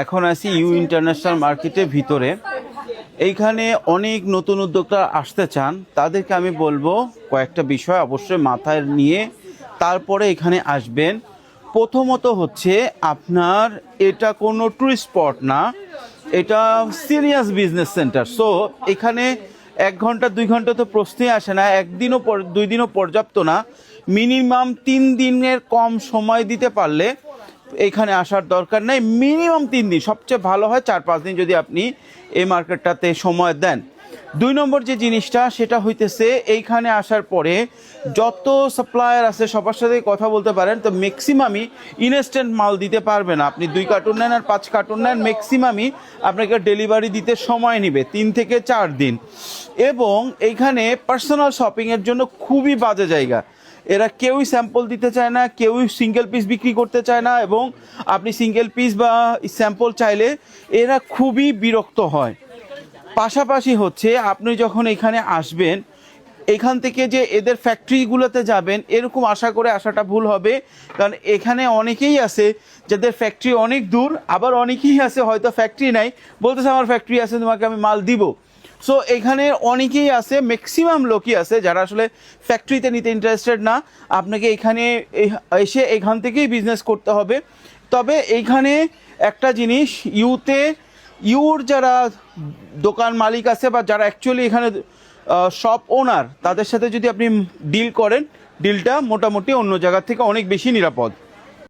এখন আছি you international মার্কেটের ভিতরে। এইখানে অনেক নতুন উদ্যোক্তা আসতে চান, তাদেরকে আমি বলবো কয়েকটা বিষয় অবশ্যই মাথায় নিয়ে তারপরে এখানে আসবেন। প্রথমত হচ্ছে আপনার এটা কোনো টুরিস্ট স্পট না, এটা সিরিয়াস বিজনেস সেন্টার। সো এখানে 1 ঘন্টা 2 ঘন্টা তো প্রশ্নই আসে না, একদিনও 2 দিনও পর্যাপ্ত না। মিনিমাম 3 দিনের কম সময় দিতে পারলে এখানে আসার দরকার নেই। মিনিমাম 3 দিন, সবচেয়ে ভালো হয় 4-5 দিন যদি আপনি এই মার্কেটটাতে সময় দেন। 2 নম্বর যে জিনিসটা সেটা হইতেছে এইখানে আসার পরে যত সাপ্লায়ার আছে সবার সাথে কথা বলতে পারেন। তো ম্যাক্সিমামই ইনস্ট্যান্ট মাল দিতে পারবে না। আপনি 2 কার্টুন নেন আর 5 কার্টুন নেন, ম্যাক্সিমামই আপনাকে ডেলিভারি দিতে সময় নেবে 3 থেকে 4 দিন। এবং এইখানে পার্সোনাল শপিংয়ের জন্য খুবই বাজে জায়গা। এরা কেউই স্যাম্পল দিতে চায় না, কেউই সিঙ্গেল পিস বিক্রি করতে চায় না, এবং আপনি সিঙ্গেল পিস বা স্যাম্পল চাইলে এরা খুবই বিরক্ত হয়। পাশাপাশি হচ্ছে আপনি যখন এখানে আসবেন, এখান থেকে যে এদের ফ্যাক্টরিগুলোতে যাবেন এরকম আশা করে আসাটা ভুল হবে। কারণ এখানে অনেকেই আছে যাদের ফ্যাক্টরি অনেক দূর, আবার অনেকেই আছে হয়তো ফ্যাক্টরি নাই, বলতেছে আমার ফ্যাক্টরি আছে, তোমাকে আমি মাল দিব। সো এখানে অনেকেই আছে, ম্যাক্সিমাম লোকই আছে যারা আসলে ফ্যাক্টরিতে নিতে ইন্টারেস্টেড না। আপনাকে এখানে এসে এখান থেকেই বিজনেস করতে হবে। তবে এইখানে একটা জিনিস, ইউর যারা দোকান মালিক আছে বা যারা অ্যাকচুয়ালি এখানে শপ ওনার, তাদের সাথে যদি আপনি ডিল করেন, ডিলটা মোটামুটি অন্য জায়গার থেকে অনেক বেশি নিরাপদ।